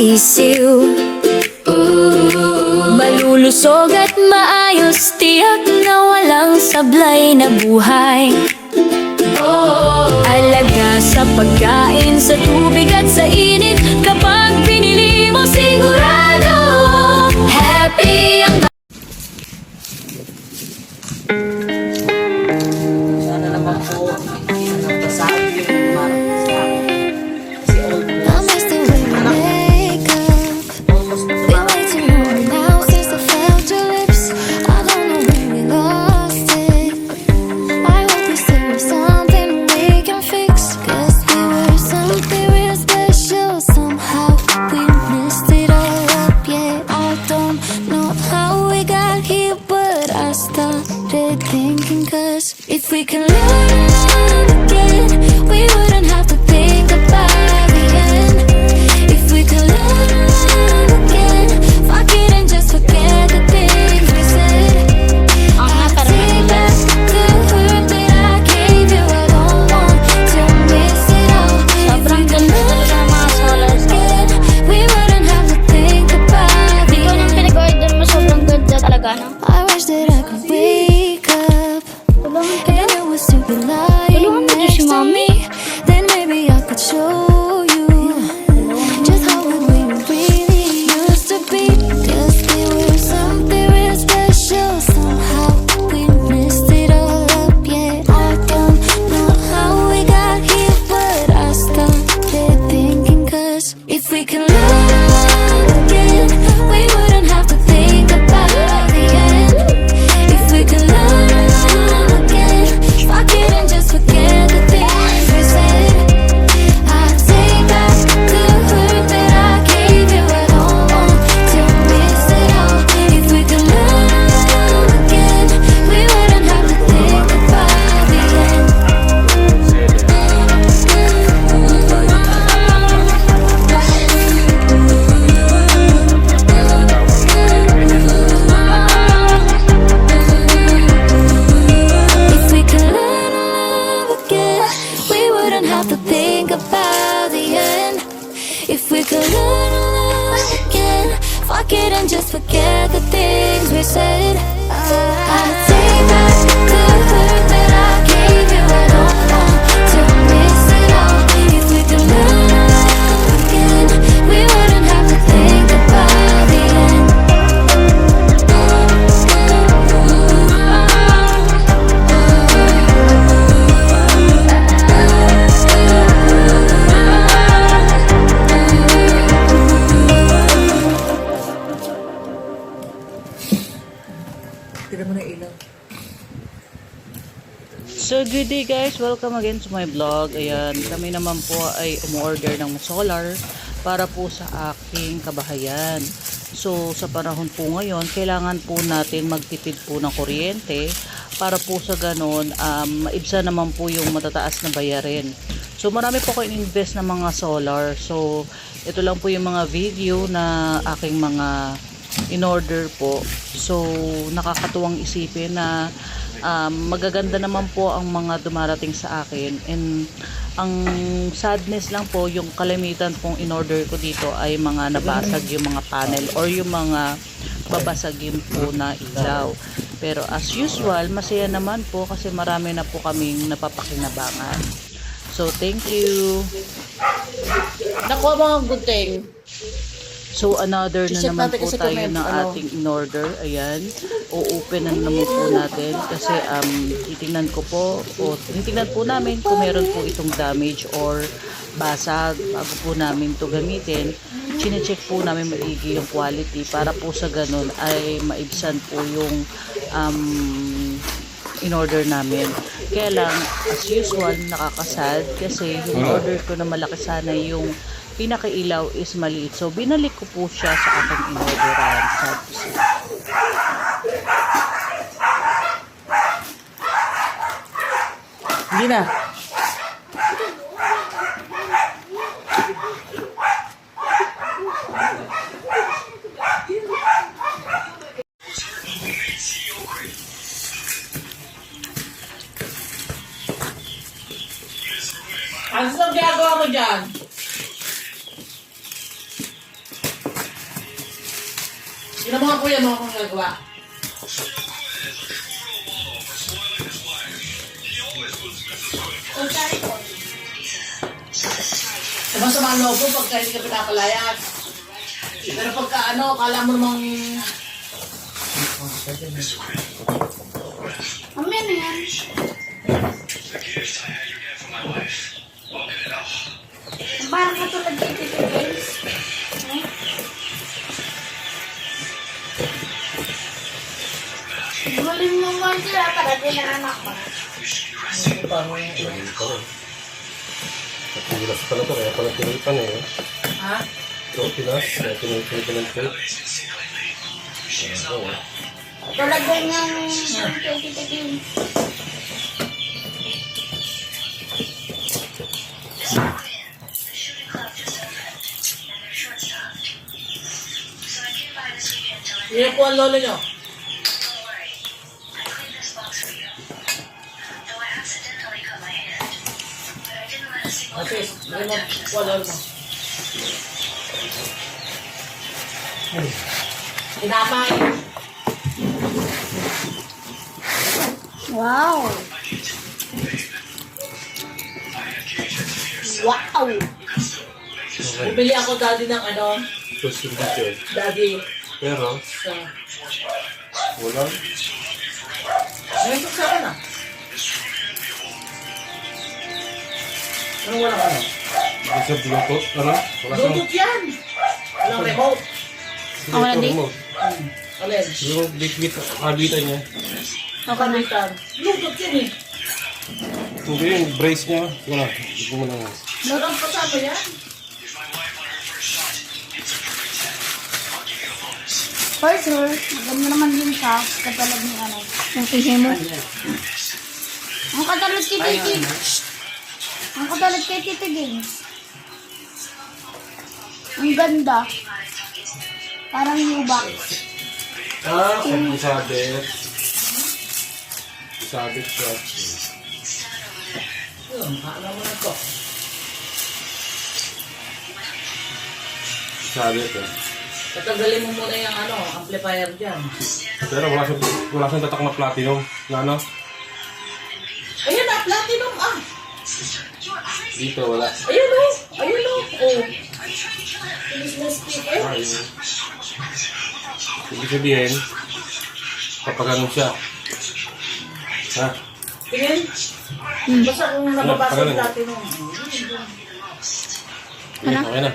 sisiw. Malulusog at maayos, tiyak na walang sablay na buhay. Alaga sa pagkain, sa tubig at sa init, kapag pinili mo sigurado happy ang Sana naman po nasabi yung marap sa akin. Kasi old I miss the way we make up. Been way too long now since I felt your lips. I don't know when we lost it. I hope we still have something we can fix. 'Cause we were something real special. Somehow we messed it all up. Yeah, I don't know how we got here, but I started thinking. 'Cause if we can learn again, we wouldn't have to think about the end. If we could learn again, fuck it and just forget the things we said. I'll take back the hurt that I gave you. I don't want to miss it all. If we could learn again, we wouldn't have to think about the Ikaw nang end. pinag-order mo, sobrang ganda talaga, no? I wish that I could wake up and it was to be lying Tulungan mo din next si to Mommy. me. Then maybe I could show you just how good we really used to be. 'Cause we were something real special. Somehow we messed it all up. Yeah, I don't know how we got here, but I started thinking. 'Cause if we can learn again, we wouldn't have to think about the end. If we could learn again, fuck it and just forget the things we said. I'll take back the hurt that I gave you. I don't want to miss it all. If we could learn again, we wouldn't have to think about the end. If we could learn to love again, we wouldn't have to think about the end. If we could learn to love again, fuck it and just forget the things we said. I'll take back the hurt that I gave you. I don't want to miss it all. If we could learn to love again, we wouldn't have to think about the end. Tira mo na ilaw. So good day guys, welcome again to my vlog. Ayan, kami naman po ay umorder ng solar para po sa aking kabahayan. So sa panahon po ngayon, kailangan po natin magtipid po ng kuryente para po sa ganon maibsa naman po yung matataas na bayarin. So marami po ko in-invest na mga solar. So ito lang po yung mga video na aking mga in-order po. So nakakatuwang isipin na magaganda naman po ang mga dumarating sa akin, and ang sadness lang po yung kalimitan pong in-order ko dito ay mga nabasag yung mga panel or yung mga babasagin po na ilaw. Pero as usual, masaya naman po kasi marami na po kaming napapakinabangan. So thank you. Nakuha mga gunting. So another na I-check naman natin po kasi tayo comment, ng ating in-order. Ayan. O-open na naman po natin kasi titingnan ko po o titingnan po namin kung meron po itong damage or basag bago po namin to gamitin. Chine-check po namin maigi yung quality para po sa ganun ay maibsan po yung in-order namin. Kaya lang, as usual, nakakasad kasi yung order ko na malaki sana yung pinakailaw is maliit. So, binalik ko po siya sa aking in-orderan. Hindi na. Ano ang ginagawa mo dyan? Yun ang mga kuya mo akong nagawa. Masama ang loob mo pagka hindi ka pinapalayas. Pero pagka ano, kala mo namang... Mamaya na yan. Parang katulad kay Tito James. Galing mo man sila para din ang anak mo. Pinas pala to, kaya pala pinilitan eh. Ha? Ito, Pinas, kaya pinilitan ng trade. Tulad din yung kay Tito James. Yun po ang lolo nyo. Okay, lagyan mo po ang lolo mo. Tinapay. Wow! Wow! Bumili ako daddy ng ano, Social media. daddy Pero, sa... wala. Ngayon sa akin ah. Anong walang ano? Isa Bluetooth, ano? Wala siyang Bluetooth yan! Walang remote. wala din. remote. Alin? Yung bit habitan niya. Nakamitan. Bluetooth yan eh. Hindi yung brace niya. Wala. Hindi mo lang. Meron pa sa yan. For sure, maganda naman din siya katulad ni ano. Yung pihe mo. Ang katulad kay Tito James. Ang katulad kay Tito James. Ang ganda. Parang yubak. Ah, kung isabit. Isabit siya. Yun, alam mo na to. Isabit eh. Tatanggalin mo muna yung ano, amplifier dyan. Pero wala siyang tatak na platinum. Na ano? Ayun na, platinum ah! Dito wala. Ayun o! Ayun o! Oh. Finish na speaker. Ah, yun. Ibig sabihin, kapag ano siya. Ha? Tingin. Basta kung nababasa Ano, yung platinum. Okay na.